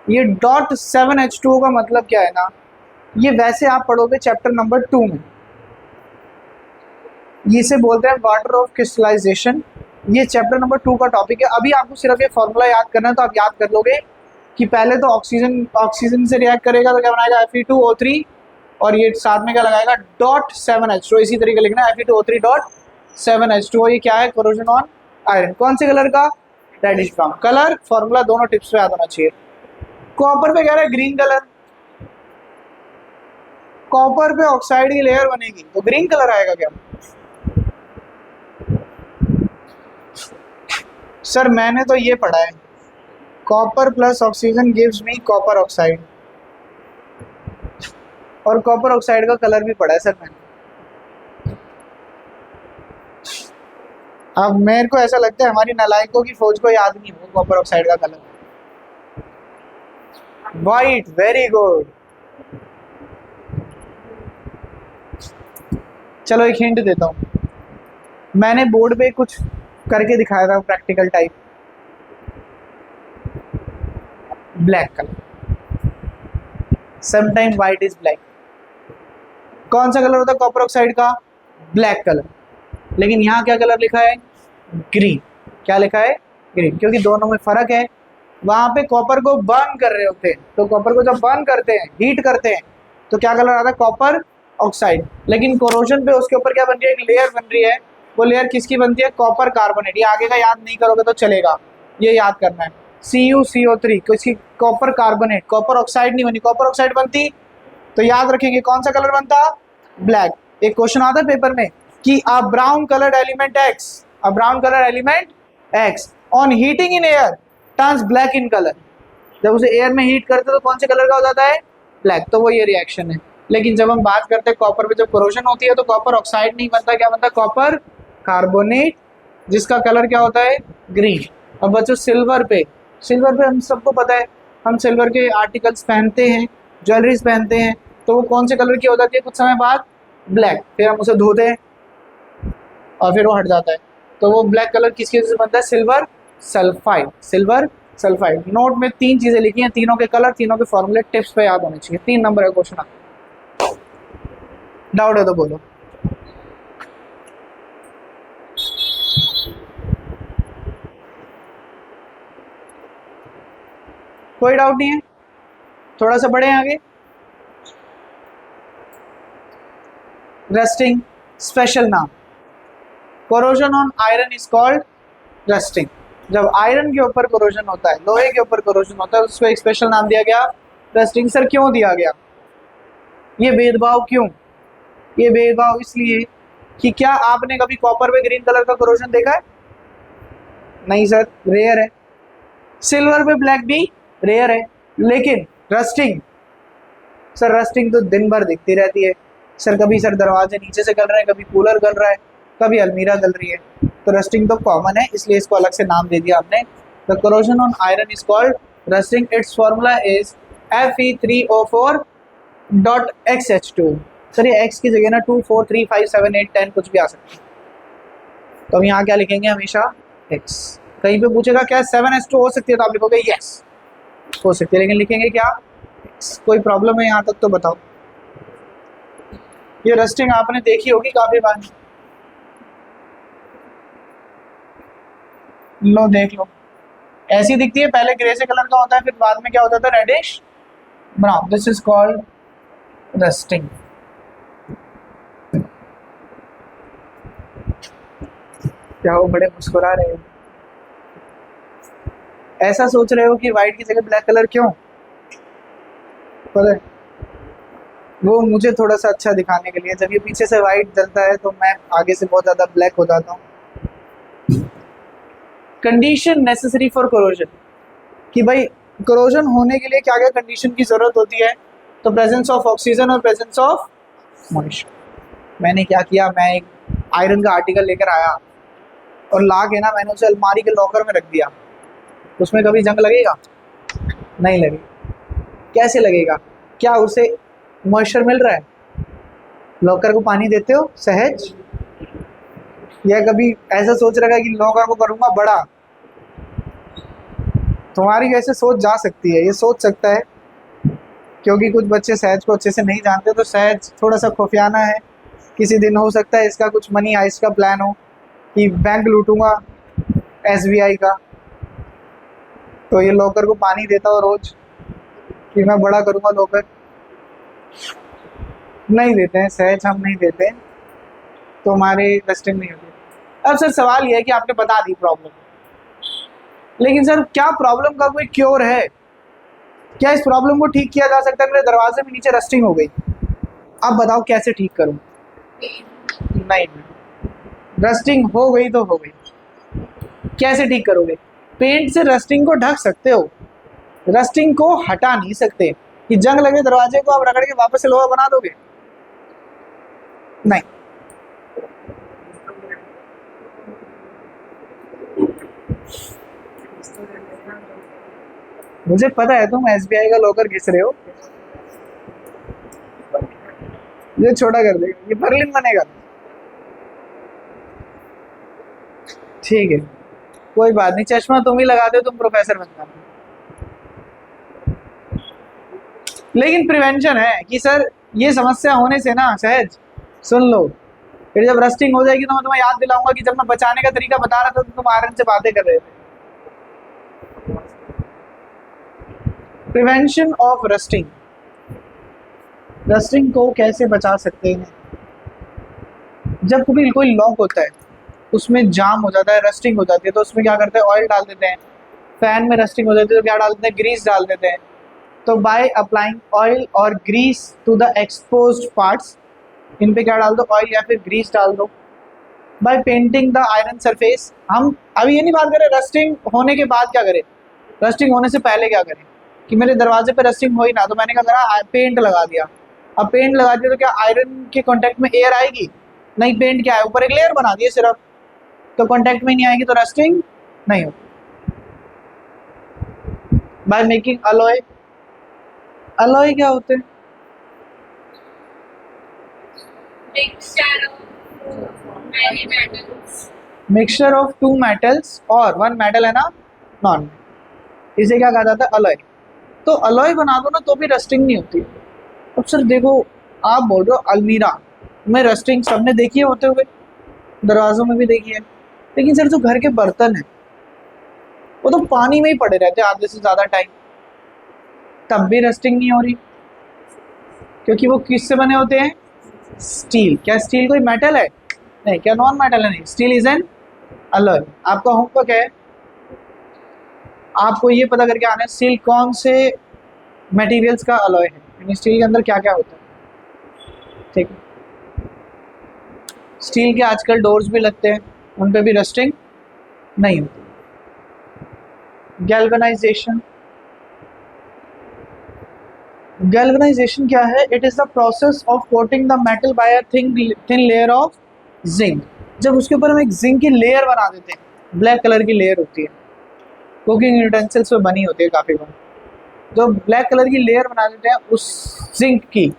ये .7H2O का मतलब क्या है ना, ये वैसे आप पढ़ोगे चैप्टर नंबर 2 में, इसे बोलते हैं वाटर ऑफ क्रिस्टलाइजेशन। ये चैप्टर नंबर 2 का टॉपिक है। अभी आपको सिर्फ ये फॉर्मूला याद करना है, तो आप याद कर लोगे कि पहले तो ऑक्सीजन से रिएक्ट करेगा तो क्या बनाएगा? Fe2O3, और ये साथ में क्या लगाएगा? .7H2O। इसी तरीके लिखना है Fe2O3.7H2O। ये क्या है? Corrosion on iron. कौन से कलर का? Reddish brown. कलर फॉर्मूला दोनों टिप्स पे याद होना चाहिए। कॉपर पे कह रहा है ग्रीन कलर, कॉपर पे ऑक्साइड की लेयर बनेगी तो ग्रीन कलर आएगा क्या? सर मैंने तो ये पढ़ा है, copper plus oxygen gives me copper oxide, और कॉपर ऑक्साइड का कलर भी पढ़ा है सर मैंने। अब मेरे को ऐसा लगता है हमारी नालायकों की फौज को याद नहीं होगा कॉपर ऑक्साइड का कलर। White, very good. चलो एक हिंट देता हूँ, मैंने बोर्ड पे कुछ करके दिखाया था practical type. Black colour, sometime white is black. कौन सा कलर होता है कॉपर ऑक्साइड का? Black colour. लेकिन यहाँ क्या कलर लिखा है? ग्रीन। क्या लिखा है? ग्रीन, क्योंकि दोनों में फर्क है। वहां पे कॉपर को बर्न कर रहे होते हैं, तो कॉपर को जब बर्न करते हैं, हीट करते हैं, तो क्या कलर आता है? Copper oxide. लेकिन कोरोजन पे उसके ऊपर क्या बन रही है? एक लेयर बन रही है। वो लेयर किसकी बनती है? Copper carbonate. ये आगे का याद नहीं करोगे तो चलेगा, ये याद करना है। CuCO3 किसकी? Copper carbonate. कॉपर ऑक्साइड नहीं बनी, कॉपर ऑक्साइड बनती तो याद रखेंगे कौन सा कलर बनता? ब्लैक। एक क्वेश्चन आता है पेपर में कि a brown coloured element X, a brown colour element X on heating in air turns black in colour. जब उसे एयर में हीट करते तो कौन से कलर का हो जाता है? ब्लैक। तो वो ये रिएक्शन है। लेकिन जब हम बात करते हैं कॉपर पे जब कोरोजन होती है तो कॉपर ऑक्साइड नहीं बनता, क्या बनता है? कॉपर कार्बोनेट, जिसका कलर क्या होता है? ग्रीन। अब बच्चों सिल्वर पे, सिल्वर पे हम सबको पता है, हम सिल्वर के आर्टिकल्स पहनते हैं, ज्वेलरीज पहनते हैं, तो वो कौन से कलर की हो जाती है कुछ समय बाद? ब्लैक। फिर हम उसे धोते हैं और फिर वो हट जाता है, तो वो ब्लैक कलर किसकी वजह से बनता है? Silver sulphide. Silver sulphide. Note में 3 चीजें लिखी हैं, तीनों के कलर, तीनों के फॉर्मूले टिप्स पे याद होने चाहिए। 3 नंबर का क्वेश्चन आता है। डाउट है तो बोलो। कोई डाउट नहीं है? थोड़ा सा बढ़े आगे। रस्टिंग, स्पेशल नाम, corrosion on iron is called rusting. जब आयरन के ऊपर कोरोजन होता है, लोहे के ऊपर कोरोजन होता है, उसको एक स्पेशल नाम दिया गया, रस्टिंग। सर क्यों दिया गया ये भेदभाव? क्यों ये भेदभाव? इसलिए कि क्या आपने कभी कॉपर पे ग्रीन कलर का कोरोजन देखा है? नहीं सर, रेयर है। सिल्वर पे ब्लैक भी रेयर है। लेकिन रस्टिंग, सर रस्टिंग तो दिन भर दिखती रहती है सर। कभी सर दरवाजे नीचे से गल रहे हैं, कभी कूलर गल रहा है, कभी अलमीरा गल रही है, तो रस्टिंग तो कॉमन है, इसलिए इसको अलग से नाम दे दिया हमने। The corrosion on iron is called rusting. It's formula is Fe3O4.XH2। Sir ये x की जगह ना 2 4 3 5 7 8 10 कुछ भी आ सकता है, तो हम यहाँ क्या लिखेंगे? हमेशा x। कहीं पे पूछेगा क्या 7H2 हो सकती है, तो आप लिखोगे यस हो सकती है, लेकिन लिखेंगे क्या? x। कोई प्रॉब्लम है यहाँ तक तो बताओ। ये रस्टिंग आपने देखी होगी काफी बार। लो देख लो, ऐसी दिखती है, पहले ग्रे से कलर का होता है, फिर बाद में क्या होता था? Reddish brown. This is called rusting. क्या हो बड़े मुस्कुरा रहे हो? ऐसा सोच रहे हो कि व्हाइट की जगह ब्लैक कलर क्यों? पता है वो मुझे थोड़ा सा अच्छा दिखाने के लिए, जब ये पीछे से वाइट जलता है तो मैं आगे से बहुत ज़्यादा ब्लैक हो जाता हूँ। कंडीशन नेसेसरी फॉर कोरोजन, कि भाई कोरोजन होने के लिए क्या क्या कंडीशन की ज़रूरत होती है। तो प्रेजेंस ऑफ ऑक्सीजन और प्रेजेंस ऑफ मॉइस्चर। मैंने क्या किया, मैं एक आयरन का आर्टिकल लेकर आया और ला के ना मैंने उसे अलमारी के लॉकर में रख दिया। उसमें कभी जंग लगेगा? नहीं लगेगा। कैसे लगेगा? क्या उसे मॉइस्चर मिल रहा है? लॉकर को पानी देते हो सहज? या कभी ऐसा सोच रखा है कि लॉकर को करूँगा बड़ा? तुम्हारी वैसे सोच जा सकती है, ये सोच सकता है, क्योंकि कुछ बच्चे सहज को अच्छे से नहीं जानते। तो सहज थोड़ा सा खुफियाना है। किसी दिन हो सकता है इसका कुछ मनी आइस का प्लान हो कि बैंक लूटूंगा एसबीआई का, तो ये लॉकर को पानी देता हो रोज कि मैं बड़ा करूँगा लॉकर। नहीं देते हैं सहज, हम नहीं देते, तो हमारे रस्टिंग नहीं होती। अब सर सवाल यह है कि आपने बता दी प्रॉब्लम, लेकिन सर क्या प्रॉब्लम का कोई क्योर है? क्या इस प्रॉब्लम को ठीक किया जा सकता है? मेरे दरवाजे में नीचे रस्टिंग हो गई, अब बताओ कैसे ठीक करूं? नहीं, रस्टिंग हो गई तो हो गई, कैसे ठीक करोगे? पेंट से रस्टिंग को ढक सकते हो, रस्टिंग को हटा नहीं सकते। कि जंग लगे दरवाजे को आप रगड़ के वापस से लोहा बना दोगे? नहीं। मुझे पता है तुम एसबीआई का लॉकर घिस रहे हो, ये छोटा कर देगा, ये बर्लिन बनेगा। ठीक है, कोई बात नहीं, चश्मा तुम ही लगा दो, तुम प्रोफेसर बन जाओ। लेकिन प्रिवेंशन है कि सर ये समस्या होने से ना सहज सुन लो, फिर जब रस्टिंग हो जाएगी तो मैं तुम्हें याद दिलाऊंगा कि जब मैं बचाने का तरीका बता रहा था तो तुम आयरन से बातें कर रहे थे। प्रिवेंशन ऑफ रस्टिंग, रस्टिंग को कैसे बचा सकते हैं? जब कभी कोई लॉक होता है उसमें जाम हो जाता है, रस्टिंग हो जाती है, तो उसमें क्या करते हैं, ऑयल डाल देते हैं। फैन में रस्टिंग हो जाती है तो क्या डाल देते हैं, ग्रीस डाल देते हैं। तो बाय अप्लाइंग ऑयल और grease to the exposed parts, इन पे क्या डाल दो, ऑयल या फिर ग्रीस डाल दो। By painting the iron surface, हम अभी ये नहीं बात करें रस्टिंग होने के बाद क्या करें, रस्टिंग होने से पहले क्या करें। कि मेरे दरवाजे पे रस्टिंग हो ही ना, तो मैंने क्या करा, पेंट लगा दिया। अब पेंट लगा दिया तो क्या आयरन के कांटेक्ट में एयर आएगी? नहीं, पेंट क्या है, ऊपर एक लेयर बना दिए सिर्फ, तो कांटेक्ट में नहीं आएगी, तो रस्टिंग नहीं होगी। बाय मेकिंग अलॉय, अलॉय क्या होते हैं? मिक्सचर ऑफ टू मेटल्स और वन मेटल है ना, नॉन, इसे क्या कहा जाता है, अलॉय। तो अलॉय बना दो ना तो भी रस्टिंग नहीं होती। अब सर देखो, आप बोल रहे हो अलमीरा में रस्टिंग सबने देखी है होते हुए, दरवाजों में भी देखी है, लेकिन सर जो घर के बर्तन है वो तो पानी में ही पड़े रहते हैं आधे से ज़्यादा टाइम, तब भी रस्टिंग नहीं हो रही, क्योंकि वो किससे बने होते हैं, स्टील। क्या स्टील कोई मेटल है? नहीं। क्या नॉन मेटल है? नहीं, स्टील इज एन अलॉय। आपका होमवर्क है, आपको ये पता करके आना है स्टील कौन से मटेरियल्स का अलॉय है, यानी स्टील के अंदर क्या क्या होता है। ठीक है, स्टील के आजकल डोर्स भी लगते हैं, उन पे भी रस्टिंग नहीं होती। गैल्वेनाइजेशन, गैल्वेनाइजेशन क्या है? It is the process of coating the metal by a thin layer of zinc. जब उसके ऊपर हम एक जिंक की लेयर बना देते हैं, ब्लैक कलर की लेयर होती है, कुकिंग यूटेंसिल्स पे बनी होती है काफ़ी बार, जो ब्लैक कलर की लेयर बना देते हैं उस जिंक की,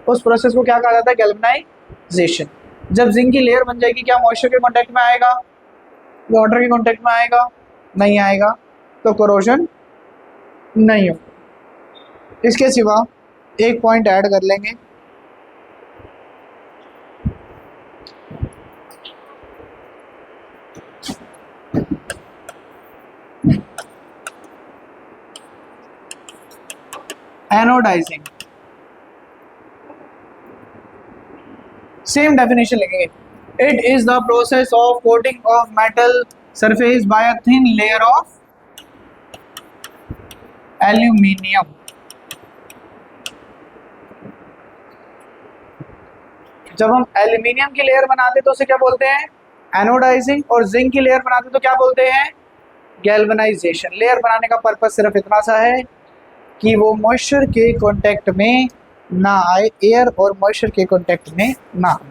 उस प्रोसेस को क्या कहा जाता है, गैल्वेनाइजेशन। जब जिंक की लेयर बन जाएगी, क्या मॉइस्चर के कांटेक्ट में आएगा, वाटर के कांटेक्ट में आएगा? नहीं आएगा, तो कोरोजन नहीं होगा। इसके सिवा एक पॉइंट ऐड कर लेंगे, एनोडाइजिंग। सेम डेफिनेशन लिखेंगे, it is the process of coating of metal surface by a thin layer of aluminium. जब हम एल्यूमिनियम की लेयर बनाते तो उसे क्या बोलते हैं, एनोडाइजिंग, और जिंक की लेयर बनाते तो क्या बोलते हैं, गैल्वेनाइजेशन। लेयर बनाने का पर्पस सिर्फ इतना सा है कि वो मॉइस्चर के कांटेक्ट में ना आए, एयर और मॉइस्चर के कांटेक्ट में ना आए।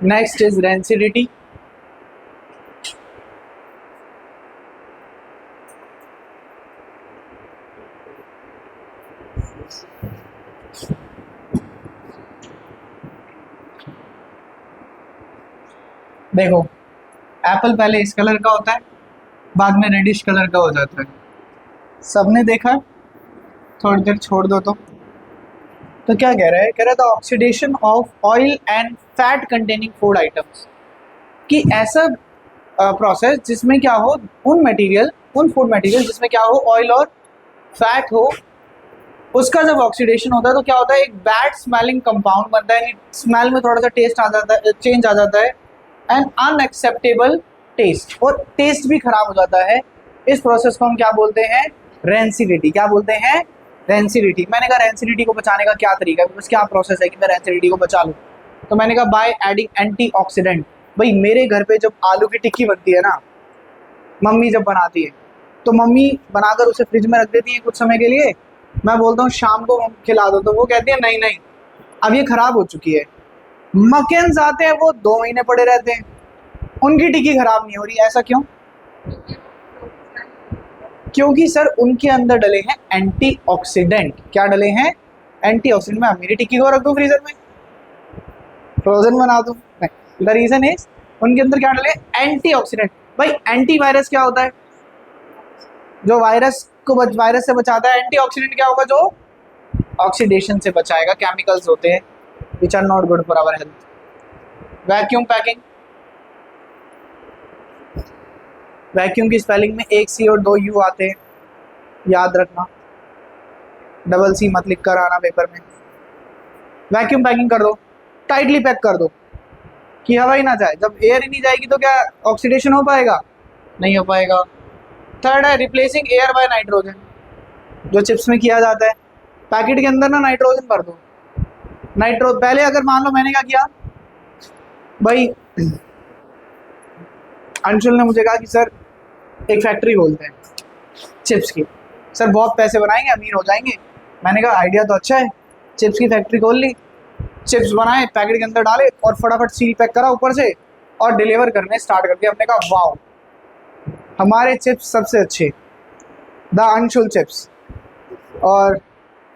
Next is rancidity. देखो, एप्पल पहले इस कलर का होता है, बाद में रेडिश कलर का हो जाता है। सबने देखा, थोड़ी देर छोड़ दो तो क्या कह रहा है, कह रहा था oxidation of oil and fat containing food items, कि ऐसा प्रोसेस जिसमें क्या हो, उन फूड मटेरियल जिसमें क्या हो, ऑयल और फैट हो, उसका जब ऑक्सीडेशन होता है तो क्या होता है, एक बैड स्मेलिंग कंपाउंड बनता है, स्मेल में थोड़ा सा टेस्ट आ जाता है, चेंज आ जाता है, एंड अनएक्सेप्टेबल टेस्ट, और टेस्ट भी खराब हो जाता है। इस प्रोसेस को हम क्या बोलते हैं, रेंसिडिटी। क्या बोलते हैं, रेंसिडिटी। मैंने कहा रेंसिडिटी को बचाने का क्या तरीका है, बस क्या प्रोसेस है कि मैं रेंसिडिटी को बचा लूँ, तो मैंने कहा बाय एडिंग एंटीऑक्सीडेंट। भाई मेरे घर पे जब आलू की टिक्की बनती है ना, मम्मी जब बनाती है तो मम्मी बनाकर उसे फ्रिज में रख देती है कुछ समय के लिए, मैं बोलता हूँ शाम को खिला दो, तो वो कहती है नहीं नहीं अब ये खराब हो चुकी है। मकेन्स आते हैं, वो 2 महीने पड़े रहते हैं, उनकी टिक्की खराब नहीं हो रही। ऐसा क्यों? क्योंकि सर उनके अंदर डले हैं एंटीऑक्सीडेंट। क्या डले हैं, एंटीऑक्सीडेंट। मैं मेरी टिक्की को रख दूं फ्रीजर में, फ्रोजन बना दूं? नहीं, द रीजन इज उनके अंदर क्या डले, एंटीऑक्सीडेंट। भाई एंटीवायरस क्या होता है, जो वायरस से बचाता है। एंटीऑक्सीडेंट क्या होगा, जो ऑक्सीडेशन से बचाएगा। केमिकल्स होते हैं which are not good for our health. Vacuum packing, vacuum की स्पेलिंग में 1 C और 2 U आते हैं, याद रखना, डबल C मत लिख कर आना पेपर में। वैक्यूम पैकिंग कर दो, टाइटली पैक कर दो कि हवा ही ना जाए। जब एयर ही नहीं जाएगी तो क्या ऑक्सीडेशन हो पाएगा, नहीं हो पाएगा। थर्ड है रिप्लेसिंग एयर बाय नाइट्रोजन, जो चिप्स में किया जाता है। पैकेट के अंदर ना नाइट्रोजन भर दो। पहले अगर मान लो मैंने क्या किया, भाई अंशुल ने मुझे कहा कि सर एक फैक्ट्री खोलते हैं चिप्स की, सर बहुत पैसे बनाएंगे, अमीर हो जाएंगे। मैंने कहा आइडिया तो अच्छा है, चिप्स की फैक्ट्री खोल ली, चिप्स बनाए, पैकेट के अंदर डाले और फटाफट सील पैक करा ऊपर से और डिलीवर करने स्टार्ट कर दिया। हमने कहा वाओ, हमारे चिप्स सबसे अच्छे, द अंशुल चिप्स। और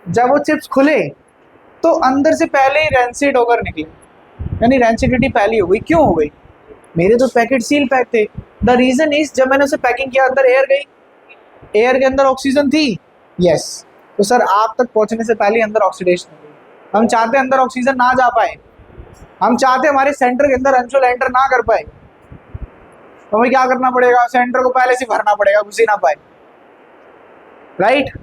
जब वो चिप्स खुले तो अंदर से पहले ही रेंसिड होकर निकले, यानी रेंसिडिटी पहली हो गई। क्यों हो गई, मेरे तो पैकेट सील पैक थे। द रीज़न इज जब मैंने उसे पैकिंग किया अंदर एयर गई, एयर के अंदर ऑक्सीजन थी, यस, तो सर आप तक पहुंचने से पहले अंदर ऑक्सीडेशन हो गई। हम चाहते हैं अंदर ऑक्सीजन ना जा पाए, हम चाहते हमारे सेंटर के अंदर अंशुल एंटर ना कर पाए, तो हमें क्या करना पड़ेगा, सेंटर को पहले से भरना पड़ेगा, घुस ही ना पाए, राइट।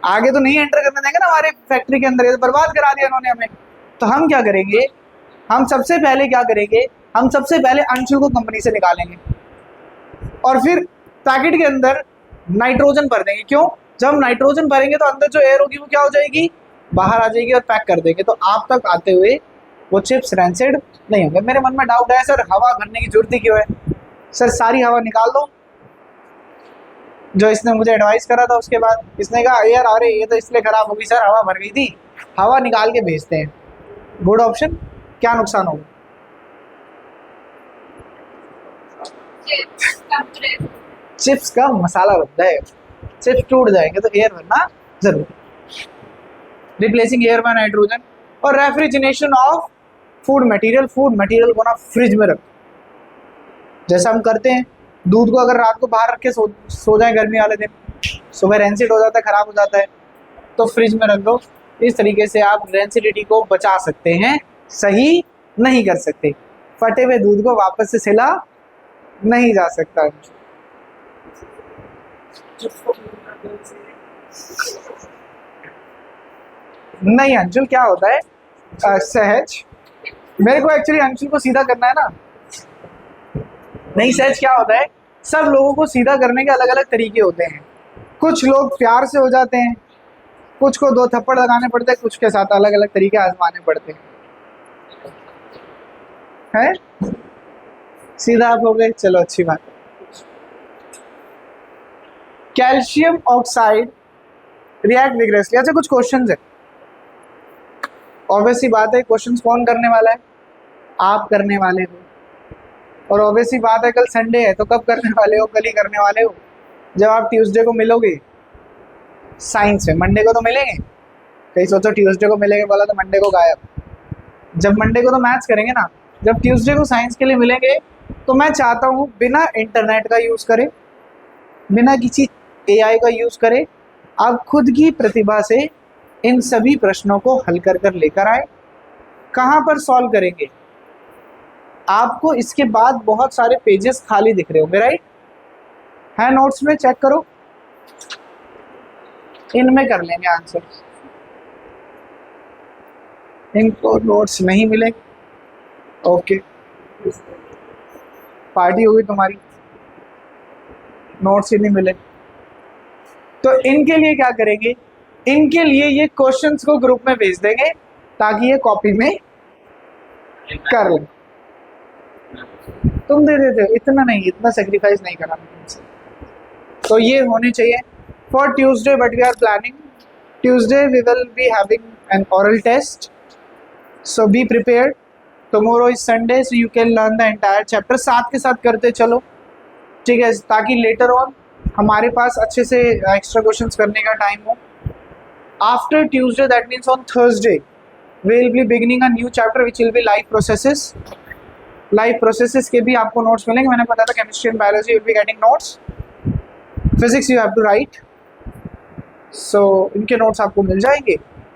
आगे तो नहीं एंटर करने देंगे ना हमारे फैक्ट्री के अंदर, ये तो बर्बाद करा दिया उन्होंने हमें। तो हम क्या करेंगे, हम सबसे पहले क्या करेंगे, हम सबसे पहले अंशुल को कंपनी से निकालेंगे और फिर पैकेट के अंदर नाइट्रोजन भर देंगे। क्यों, जब नाइट्रोजन भरेंगे तो अंदर जो एयर होगी वो क्या हो जाएगी, बाहर आ जाएगी और पैक कर देंगे। तो आप तक आते हुए वो चिप्स रेंसिड नहीं होंगे। मेरे मन में डाउट है सर, हवा भरने की जरूरत ही क्यों है, सर सारी हवा निकाल दो। जो इसने मुझे एडवाइस करा था उसके बाद इसने कहा यार अरे ये तो इसलिए खराब हो गई सर, हवा भर गई थी। हवा निकाल के भेजते हैं। Good option. क्या नुकसान होगा? चिप्स का मसाला बनता है, चिप्स टूट जाएंगे तो एयर भरना जरूर। Replacing air by nitrogen. और refrigeration of food material, food material को ना फ्रिज में रखो, जैसा हम करते हैं। दूध को अगर रात को बाहर रख के सो जाए गर्मी वाले दिन, सुबह रेंसिड हो जाता है, खराब हो जाता है, तो फ्रिज में रख दो। इस तरीके से आप रेंसिडिटी को बचा सकते हैं। सही नहीं कर सकते, फटे हुए दूध को वापस से सिला नहीं जा सकता। नहीं अंशुल, क्या होता है सहज, मेरे को एक्चुअली अंशुल को सीधा करना है ना। नहीं सहज, क्या होता है, सब लोगों को सीधा करने के अलग अलग तरीके होते हैं। कुछ लोग प्यार से हो जाते हैं, कुछ को 2 थप्पड़ लगाने पड़ते हैं, कुछ के साथ अलग अलग तरीके आजमाने पड़ते हैं। सीधा आप हो गए, चलो अच्छी बात। Calcium oxide react विग्रेसली। अच्छा कुछ क्वेश्चंस है, ऑब्वियसली बात है क्वेश्चंस कौन करने वाला है? आप करने वाले हो। और ऑब्वियसली बात है कल संडे है, तो कब करने वाले हो? कल ही करने वाले हो, जब आप ट्यूसडे को मिलोगे साइंस में। मंडे को तो मिलेंगे, कहीं सोचो ट्यूसडे को मिलेंगे बोला तो मंडे को गायब। जब मंडे को तो मैथ्स करेंगे ना, जब ट्यूसडे को साइंस के लिए मिलेंगे, तो मैं चाहता हूँ बिना इंटरनेट का यूज़ करें, बिना किसी एआई का यूज़ करें, आप खुद की प्रतिभा से इन सभी प्रश्नों को हल कर कर लेकर आए। कहाँ पर सॉल्व करेंगे? आपको इसके बाद बहुत सारे पेजेस खाली दिख रहे होंगे, राइट? है नोट्स में, चेक करो, इनमें कर लेंगे आंसर। इनको नोट्स नहीं मिले, ओके, पार्टी होगी तुम्हारी, नोट्स ही नहीं मिले। तो इनके लिए क्या करेंगे? इनके लिए ये क्वेश्चंस को ग्रुप में भेज देंगे ताकि ये कॉपी में कर लें। तुम दे देते हो, इतना नहीं, इतना सेक्रीफाइस नहीं करा तुमसे। तो ये होने चाहिए for Tuesday, but we are planning Tuesday we will be having an oral test, so be prepared. Tomorrow is Sunday, so you can learn the entire chapter. साथ के साथ करते चलो, ठीक है, ताकि लेटर ऑन हमारे पास अच्छे से एक्स्ट्रा क्वेश्चंस करने का टाइम हो। After Tuesday, that means on Thursday, we will be beginning a new chapter which will be life processes. Life processes के भी आपको नोट्स मिलेंगे। मैंने बताया था chemistry and biology will be getting notes, physics you have to write, so इनके notes आपको मिल जाएंगे।